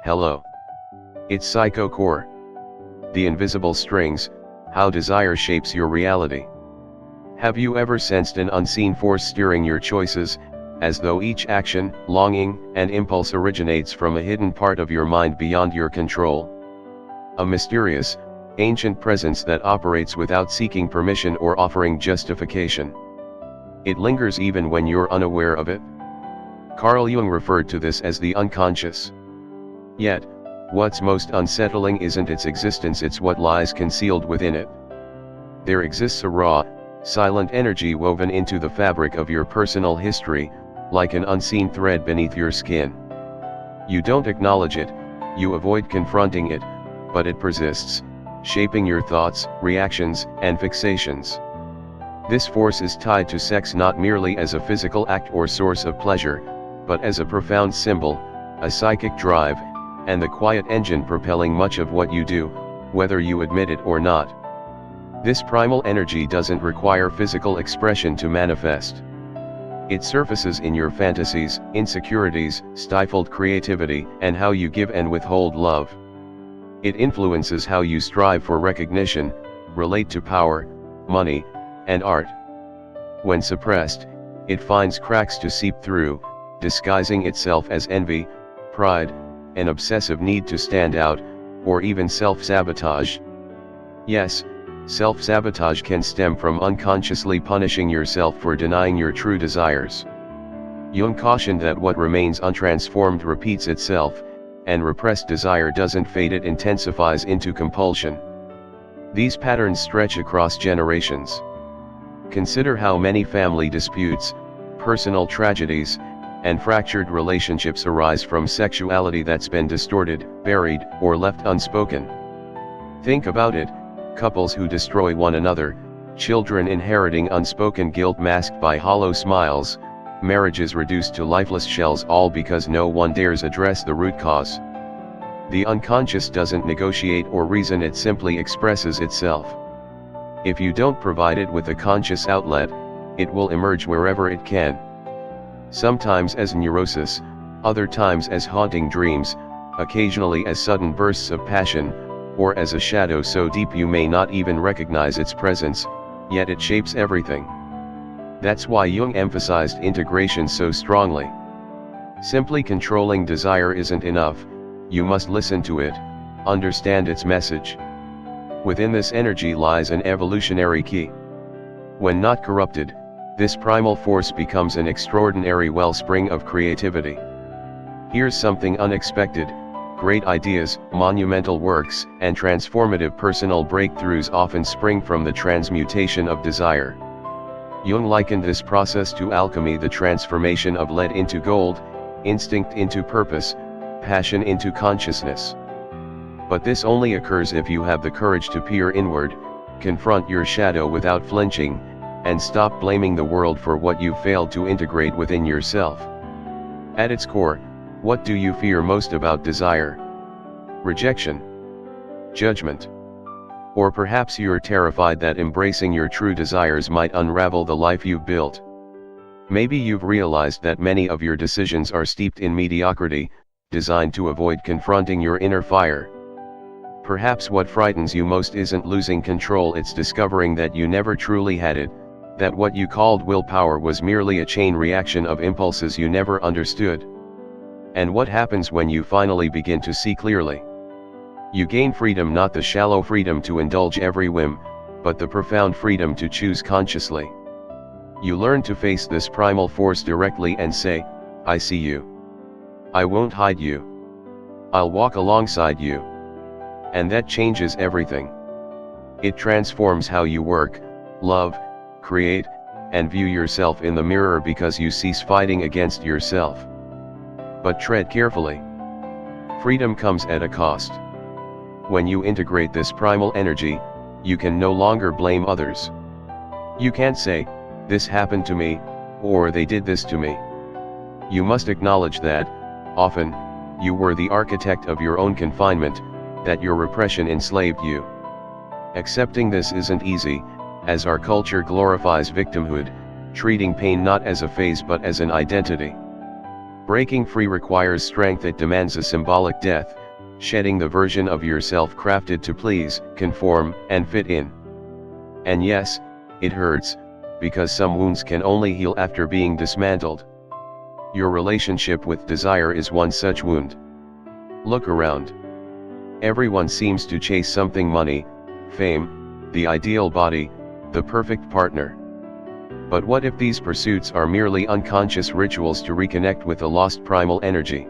Hello. It's PSYCHOCORE. The invisible strings, how desire shapes your reality. Have you ever sensed an unseen force steering your choices, as though each action, longing, and impulse originates from a hidden part of your mind beyond your control? A mysterious, ancient presence that operates without seeking permission or offering justification. It lingers even when you're unaware of it. Carl Jung referred to this as the unconscious. Yet, what's most unsettling isn't its existence, it's what lies concealed within it. There exists a raw, silent energy woven into the fabric of your personal history, like an unseen thread beneath your skin. You don't acknowledge it, you avoid confronting it, but it persists, shaping your thoughts, reactions, and fixations. This force is tied to sex not merely as a physical act or source of pleasure, but as a profound symbol, a psychic drive, and the quiet engine propelling much of what you do, whether you admit it or not. This primal energy doesn't require physical expression to manifest. It surfaces in your fantasies, insecurities, stifled creativity, and how you give and withhold love. It influences how you strive for recognition, relate to power, money, and art. When suppressed, it finds cracks to seep through, disguising itself as envy, pride, an obsessive need to stand out, or even self-sabotage. Yes, self-sabotage can stem from unconsciously punishing yourself for denying your true desires. Jung cautioned that what remains untransformed repeats itself, and repressed desire doesn't fade, it intensifies into compulsion. These patterns stretch across generations. Consider how many family disputes, personal tragedies, and fractured relationships arise from sexuality that's been distorted, buried, or left unspoken. Think about it: couples who destroy one another, children inheriting unspoken guilt masked by hollow smiles, marriages reduced to lifeless shells, all because no one dares address the root cause. The unconscious doesn't negotiate or reason, it simply expresses itself. If you don't provide it with a conscious outlet, it will emerge wherever it can. Sometimes as neurosis, other times as haunting dreams, occasionally as sudden bursts of passion, or as a shadow so deep you may not even recognize its presence, yet it shapes everything. That's why Jung emphasized integration so strongly. Simply controlling desire isn't enough, you must listen to it, understand its message. Within this energy lies an evolutionary key. When not corrupted, this primal force becomes an extraordinary wellspring of creativity. Here's something unexpected: great ideas, monumental works, and transformative personal breakthroughs often spring from the transmutation of desire. Jung likened this process to alchemy, the transformation of lead into gold, instinct into purpose, passion into consciousness. But this only occurs if you have the courage to peer inward, confront your shadow without flinching, and stop blaming the world for what you failed to integrate within yourself. At its core, what do you fear most about desire? Rejection? Judgment? Or perhaps you're terrified that embracing your true desires might unravel the life you've built. Maybe you've realized that many of your decisions are steeped in mediocrity, designed to avoid confronting your inner fire. Perhaps what frightens you most isn't losing control, it's discovering that you never truly had it, that what you called willpower was merely a chain reaction of impulses you never understood. And what happens when you finally begin to see clearly? You gain freedom, not the shallow freedom to indulge every whim, but the profound freedom to choose consciously. You learn to face this primal force directly and say, "I see you. I won't hide you. I'll walk alongside you." And that changes everything. It transforms how you work, love, create, and view yourself in the mirror, because you cease fighting against yourself. But tread carefully. Freedom comes at a cost. When you integrate this primal energy, you can no longer blame others. You can't say, "This happened to me," or "They did this to me." You must acknowledge that, often, you were the architect of your own confinement, that your repression enslaved you. Accepting this isn't easy, as our culture glorifies victimhood, treating pain not as a phase but as an identity. Breaking free requires strength. It demands a symbolic death, shedding the version of yourself crafted to please, conform, and fit in. And yes, it hurts, because some wounds can only heal after being dismantled. Your relationship with desire is one such wound. Look around. Everyone seems to chase something: money, fame, the ideal body, the perfect partner. But what if these pursuits are merely unconscious rituals to reconnect with a lost primal energy?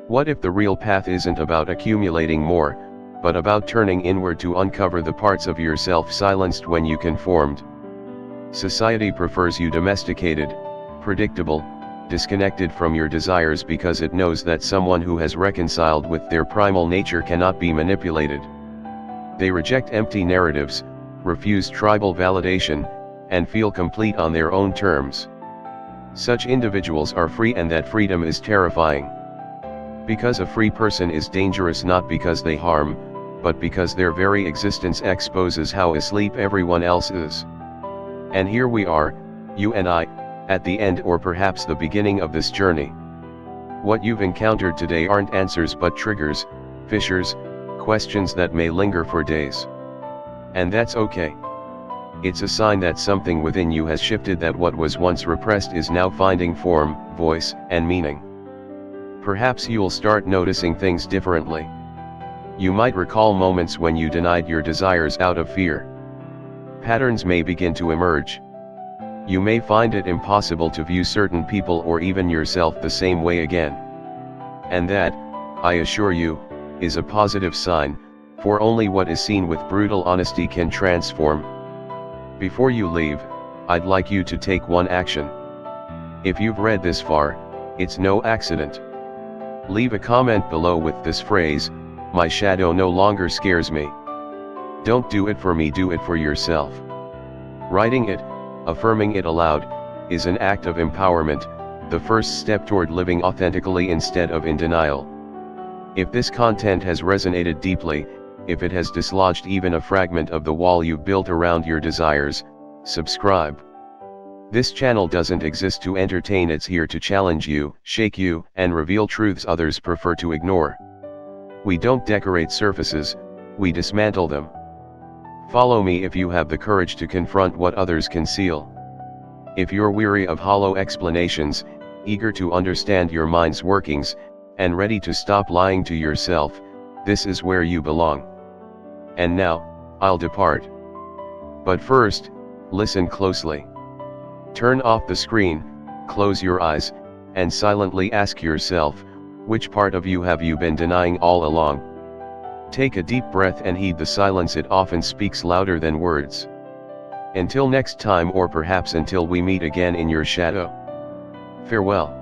What if the real path isn't about accumulating more, but about turning inward to uncover the parts of yourself silenced when you conformed? Society prefers you domesticated, predictable, disconnected from your desires because it knows that someone who has reconciled with their primal nature cannot be manipulated. They reject empty narratives, refuse tribal validation, and feel complete on their own terms. Such individuals are free, and that freedom is terrifying. Because a free person is dangerous not because they harm, but because their very existence exposes how asleep everyone else is. And here we are, you and I, at the end or perhaps the beginning of this journey. What you've encountered today aren't answers but triggers, fissures, questions that may linger for days. And that's okay. It's a sign that something within you has shifted, that what was once repressed is now finding form, voice, and meaning. Perhaps you'll start noticing things differently. You might recall moments when you denied your desires out of fear. Patterns may begin to emerge. You may find it impossible to view certain people or even yourself the same way again. And that, I assure you, is a positive sign, for only what is seen with brutal honesty can transform. Before you leave, I'd like you to take one action. If you've read this far, it's no accident. Leave a comment below with this phrase: "My shadow no longer scares me." Don't do it for me, do it for yourself. Writing it, affirming it aloud, is an act of empowerment, the first step toward living authentically instead of in denial. If this content has resonated deeply, if it has dislodged even a fragment of the wall you've built around your desires, subscribe. This channel doesn't exist to entertain, it's here to challenge you, shake you, and reveal truths others prefer to ignore. We don't decorate surfaces, we dismantle them. Follow me if you have the courage to confront what others conceal. If you're weary of hollow explanations, eager to understand your mind's workings, and ready to stop lying to yourself, this is where you belong. And now, I'll depart. But first, listen closely. Turn off the screen, close your eyes, and silently ask yourself, which part of you have you been denying all along? Take a deep breath and heed the silence, it often speaks louder than words. Until next time, or perhaps until we meet again in your shadow. Farewell.